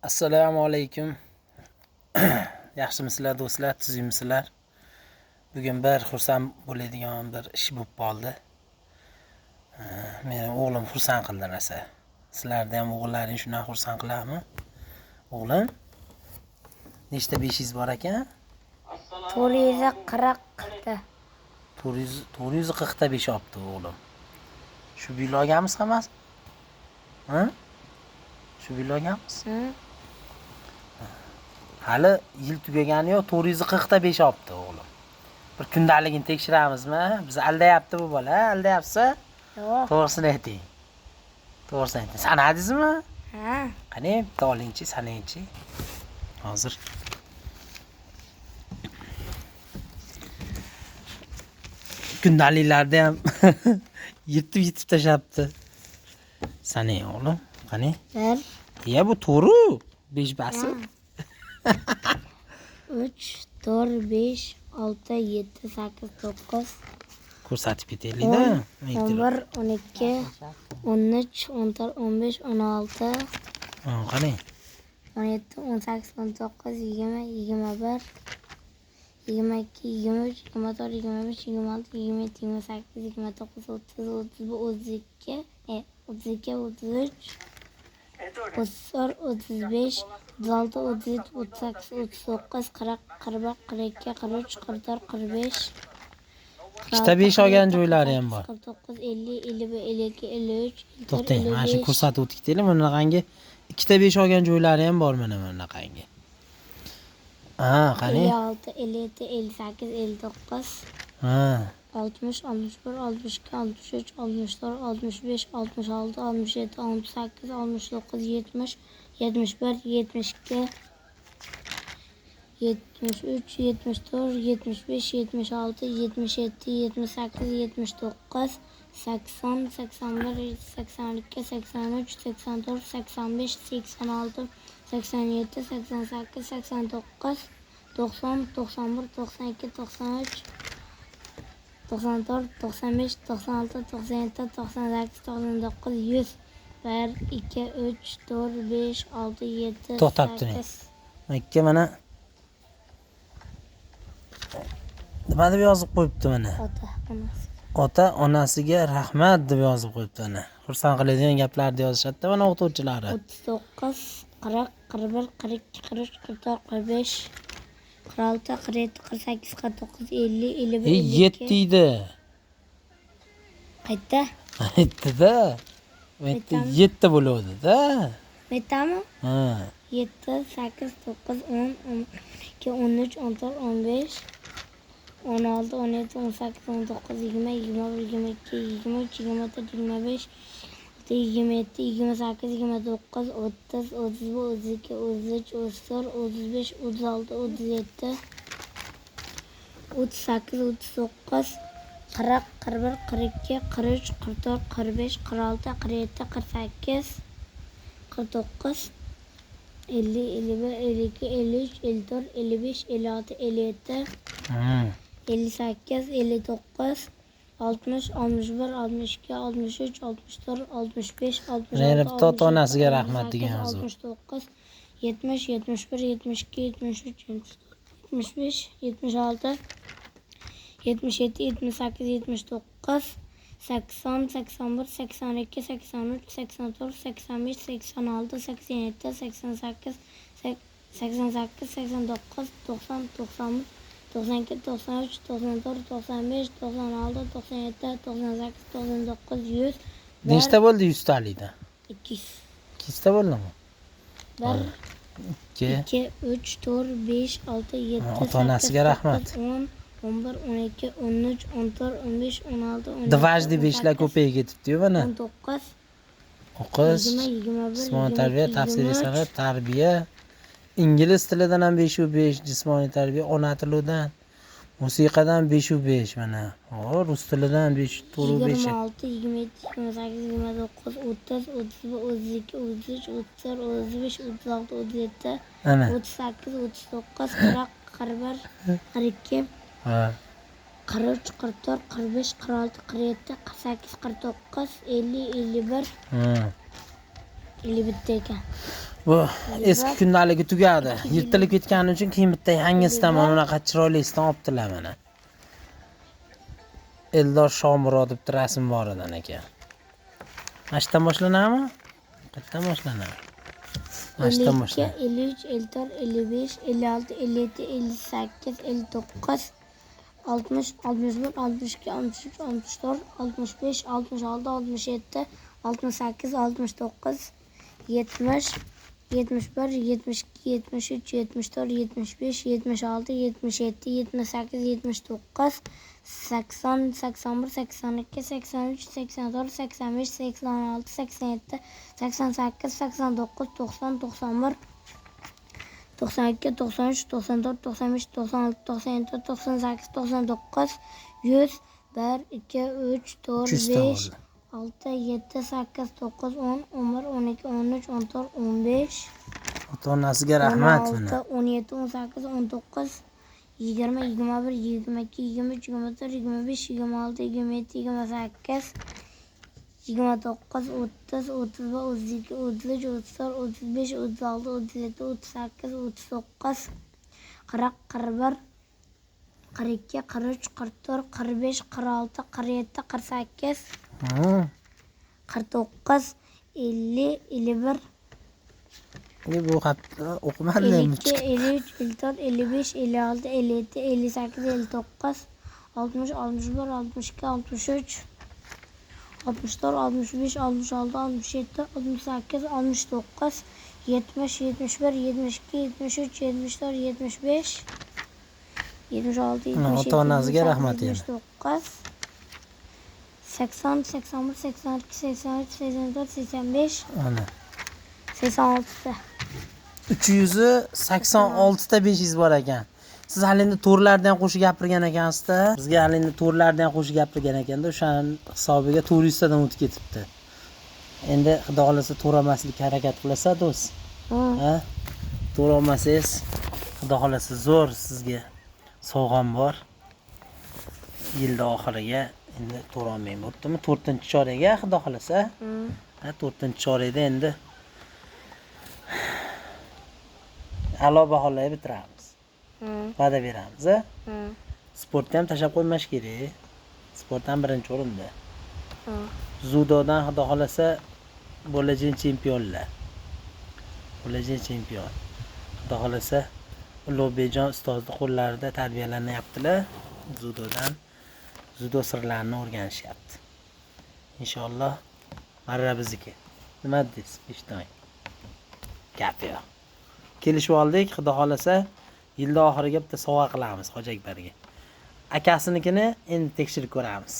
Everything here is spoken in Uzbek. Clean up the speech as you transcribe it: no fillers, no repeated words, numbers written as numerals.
Assalomu alaykum. Yaxshimisizlar do'stlar, tuzukmisizlar? Bugun bir xursand bo'ladigan bir ish bo'lib qoldi. Meni o'g'lim xursand qildi rosa. Sizlarda ham o'g'illaring shundan xursand qiladimi? O'g'lim, nechta beshingiz bor ekan? 440 ta. 440 ta besh olibdi o'g'lim. Shu bilogamiz hammasi? Ha? Shu bilogamiz? Hali yil tugagani yo'q, 440 ta besh olibdi o'g'lim. Bir kundaligini tekshiramizmi? Bizni aldayapti bu bola, aldayapsa? Yo'q. To'g'risini ayting. To'g'risini ayting. Sanadingizmi? Ha. Qani, bitta olingchi, sanaychi. Hozir. Kundaliklarda ham yetib tashlabdi. Sanay o'g'lim. Qani? 1 Ya bu to'g'ri. 5 basi. 3 4 5 6 7 8 9 Ko'rsatib ketaylik-da. 11 12 13 14 15 16 Qani? 17 18 19 20 21 22 23 24 25 26 27 28 29 30 31 32 32 33 34 35 36 37 38 39 40 41 42 43 44 45 Ikkita besh olgan joylari ham bor. 49 50 51 52 53 To'xtang, mana shu ko'rsatib o'tib ketaylik. Mana bunaqangi ikkita besh olgan joylari ham bor mana bunaqangi. Qani? 56 57 58 59 60 61 62 63 64 65 66 67 68 69 70 71 72 73 74 75 76 77 78 79 80 81 82 83 84 85 86 87 88 89 90 91 92 93 94 95 96 97 98 99 100 1 2 3 4 5 6 7 To'xtab turing. Ikki mana nima deb yozib qo'yibdi mana? Ota onasiga rahmat deb yozib qo'yibdi mana. Xursand qiladigan gaplarni yozishadi mana o'qituvchilari. 39 40 41 42 43 44 45 46 47 48 49 50 51 7 edi. Qayta? Aytdi-da. 7 bo'ladi-da. Aytami? 7 8 9 10 12 13 14 15 16 17 18 19 20 21 22 23 24 25 27 28 29 30 31 32 33 34 35 36 37 38 39 40 41 42 43 44 45 46 47 48 49 50 51 52 53 54 55 56 57 58 59 60 61 62 63 64 65 66 Yana bitta onasiga rahmat degan yozuv. 69 70 71 72 73 75 76 77 78 79 80 81 82 83 84 85 86 87 88 88 89 90 91 92 93 94 95 96 97 98 99 100 Nechta bo'ldi 100 talikdan? 200 200 ta bo'ldimi? 1 2 2 3 4 5 6 7 Ota-onasiga rahmat. 10 11 12 13 14 15 16 17 Dvajdi beshlar ko'payib ketibdi-yu mana. 19 O'qish, 21 jismoniy tarbiya, tafsiriy san'at, tarbiya, ingliz tilidan ham 5/5, jismoniy tarbiya, ona tilidan, musiqadan 5/5 mana. Rus tilidan 5/5. 26 27 28 29 30 31 32 33 34 35 36 37 Ana. 38 39 40 41 42 43 44 45 46 47 48 49 50 51 51 ekan. Bu eski kundaligi tugadi. Yirtilib ketgani uchun keyin bitta yangisidan mana unaqa chiroylisidan olibdilar mana. Eldor Shomurod deb rasm bor edi aka. Mashtan boshlanadimi? Qayerdan boshlanadi? Mashtan 52, boshlanadi. 53, 54, 55, 56, 57, 58, 59, 60, 61, 62, 63, 64, 65, 66, 67, 68, 69, 70, 71, 72, 73, 74, 75, 76, 77, 78, 79, 80, 81, 82, 83, 84, 85, 86, 87, 88, 89, 90, 91, 92, 93, 94, 95, 96, 97, 98, 99, 100, 1, 2, 3, 4, 5, 6, 7, 8, 9, 10, 11, 12, 13, 14, 15, Ota-onasiga rahmat 16, buni. 17, 18, 19, 20, 21, 22, 23, 24, 25, 26, 27, 28, 29, 30, 31, 32, 33, 34, 35, 36, 37, 38, 40, 41, 42, 43, 44, 45, 46, 47, 48, Hı. 49, 50, 51, Bu xatni o'qimadim. 52, 53, 54, 55, 56, 57, 58, 59, 60, 61, 62, 63, 64, 65, 66, 67, 68, 69, 70, 71, 72, 73, 74, 75, 76, 77, Ota-onasiga rahmat 79, 80, 81, 82, 83, 84, 85, Ana. 86. 386 ta 500 bor ekan. Siz hali endi to'rlardan qo'shib gapirgan ekansiz-da. Bizga hali endi to'rlardan qo'shib gapirgan ekanda, o'shaning hisobiga 400 tadan o'tib ketibdi. Endi xudo xolasa to'ramaslikka harakat qilasiz do'st. Ha? To'ramasangiz, xudo xolasa zo'r sizga sovg'am bor. Yilda oxiriga endi to'raolmayman. Bo'ptimi? 4-chorakga xudo xolasa. Ha, 4-chorakda endi a'lo baholarga bitiramiz. Va'da beramiz, a? Sportni ham tashab qo'ymash kerak. Sport ham birinchi o'rinda. Zudodan xudo xolasa bo'lajak chempionlar. Bo'lajak chempion. Xudo xolasa Ulug'bekjon ustozni qo'llarida tarbiyalanyaptilar. Zudodan zudo sirlarini o'rganishyapti. Inshaalloh marra bizniki. Nima deysiz? Eshitmang. Gap yo'q. Kelishib oldik, xudo xolasa yilda oxiriga bitta sovg'a qilamiz Hoji Akbarga. Akasinikini endi tekshirib ko'ramiz.